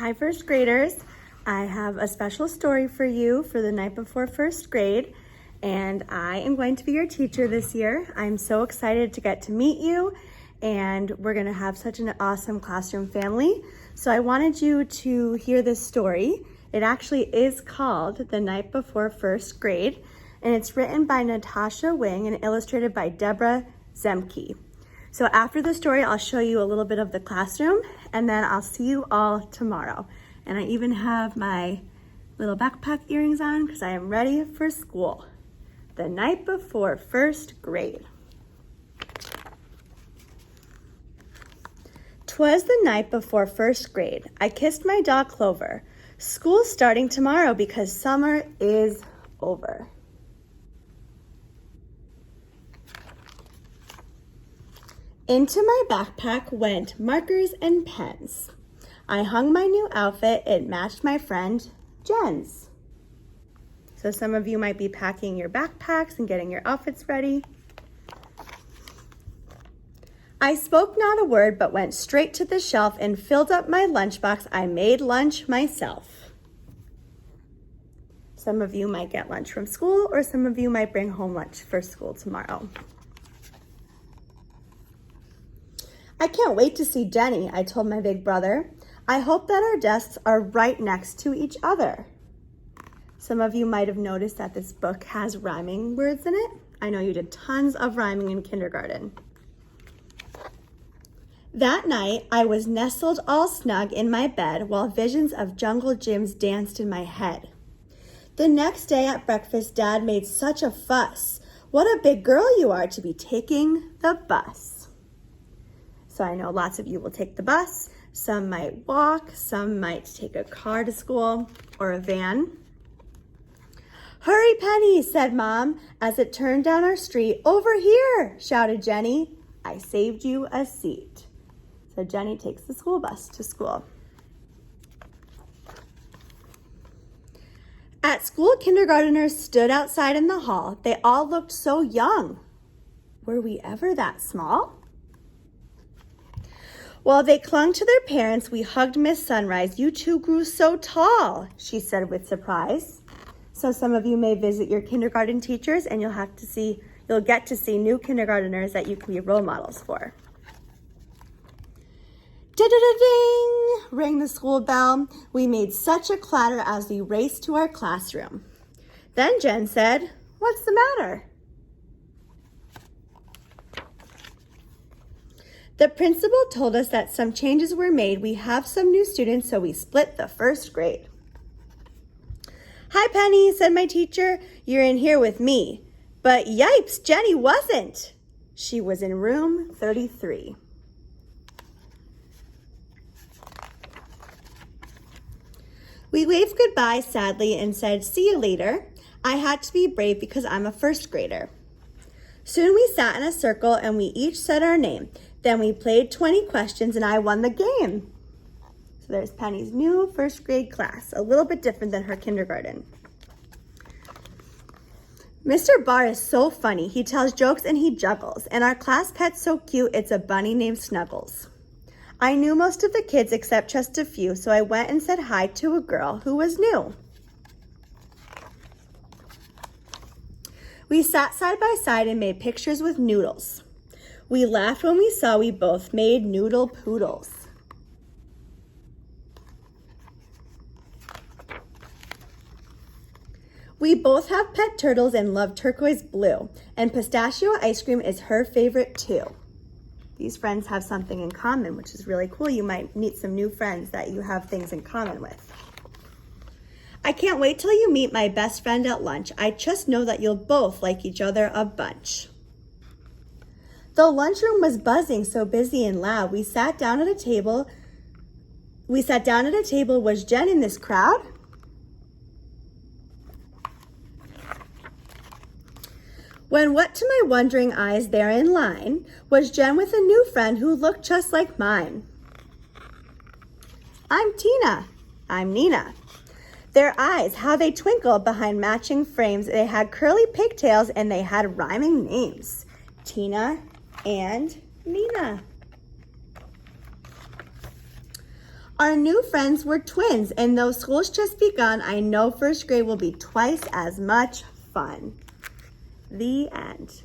Hi, first graders. I have a special story for you for the night before first grade, and I am going to be your teacher this year. I'm so excited to get to meet you, and we're gonna have such an awesome classroom family. So I wanted you to hear this story. It actually is called The Night Before First Grade, and it's written by Natasha Wing and illustrated by Deborah Zemke. So after the story, I'll show you a little bit of the classroom, and then I'll see you all tomorrow. And I even have my little backpack earrings on because I am ready for school. The night before first grade. 'Twas the night before first grade. I kissed my dog Clover. School's starting tomorrow because summer is over. Into my backpack went markers and pens. I hung my new outfit. It matched my friend Jen's. So some of you might be packing your backpacks and getting your outfits ready. I spoke not a word, but went straight to the shelf and filled up my lunchbox. I made lunch myself. Some of you might get lunch from school, or some of you might bring home lunch for school tomorrow. I can't wait to see Jenny, I told my big brother. I hope that our desks are right next to each other. Some of you might have noticed that this book has rhyming words in it. I know you did tons of rhyming in kindergarten. That night, I was nestled all snug in my bed while visions of jungle gyms danced in my head. The next day at breakfast, Dad made such a fuss. What a big girl you are to be taking the bus. So I know lots of you will take the bus. Some might walk, some might take a car to school or a van. Hurry, Penny, said Mom, as it turned down our street. Over here, shouted Jenny. I saved you a seat. So Jenny takes the school bus to school. At school, kindergarteners stood outside in the hall. They all looked so young. Were we ever that small? While they clung to their parents, we hugged Miss Sunrise. You two grew so tall, she said with surprise. So some of you may visit your kindergarten teachers and you'll get to see new kindergarteners that you can be role models for. Da-da-da-ding, rang the school bell. We made such a clatter as we raced to our classroom. Then Jen said, "What's the matter?" The principal told us that some changes were made. We have some new students, so we split the first grade. Hi, Penny, said my teacher. You're in here with me. But yipes, Jenny wasn't. She was in room 33. We waved goodbye sadly and said, see you later. I had to be brave because I'm a first grader. Soon we sat in a circle and we each said our name. Then we played 20 questions and I won the game. So there's Penny's new first grade class, a little bit different than her kindergarten. Mr. Barr is so funny. He tells jokes and he juggles. And our class pet's so cute, it's a bunny named Snuggles. I knew most of the kids except just a few, so I went and said hi to a girl who was new. We sat side by side and made pictures with noodles. We laughed when we saw we both made noodle poodles. We both have pet turtles and love turquoise blue, and pistachio ice cream is her favorite too. These friends have something in common, which is really cool. You might meet some new friends that you have things in common with. I can't wait till you meet my best friend at lunch. I just know that you'll both like each other a bunch. The lunchroom was buzzing, so busy and loud. We sat down at a table. Was Jen in this crowd? When what to my wondering eyes there in line was Jen with a new friend who looked just like mine. I'm Tina. I'm Nina. Their eyes, how they twinkled behind matching frames. They had curly pigtails and they had rhyming names. Tina and Nina. Our new friends were twins, and though school's just begun, I know first grade will be twice as much fun. The end.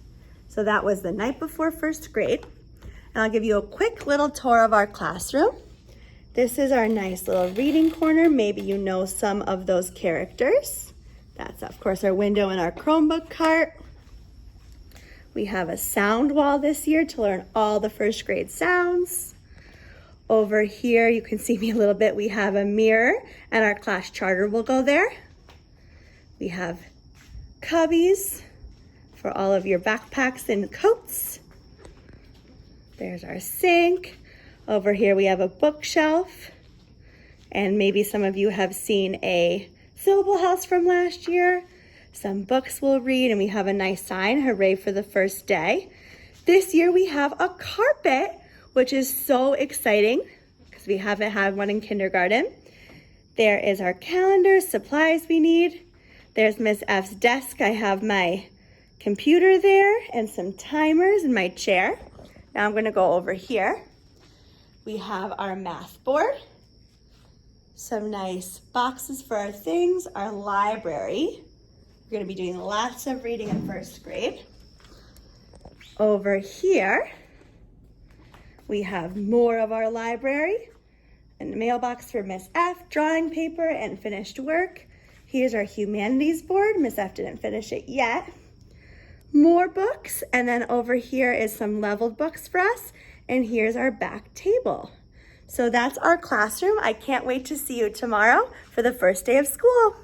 So that was the night before first grade. And I'll give you a quick little tour of our classroom. This is our nice little reading corner. Maybe you know some of those characters. That's, of course, our window and our Chromebook cart. We have a sound wall this year to learn all the first grade sounds. Over here, you can see me a little bit. We have a mirror, and our class charter will go there. We have cubbies for all of your backpacks and coats. There's our sink. Over here, we have a bookshelf. And maybe some of you have seen a syllable house from last year. Some books we'll read, and we have a nice sign, hooray for the first day. This year we have a carpet, which is so exciting because we haven't had one in kindergarten. There is our calendar, supplies we need. There's Miss F's desk. I have my computer there and some timers in my chair. Now I'm gonna go over here. We have our math board, some nice boxes for our things, our library. We're gonna be doing lots of reading in first grade. Over here, we have more of our library, and a mailbox for Miss F, drawing paper and finished work. Here's our humanities board. Miss F didn't finish it yet. More books, and then over here is some leveled books for us, and here's our back table. So that's our classroom. I can't wait to see you tomorrow for the first day of school.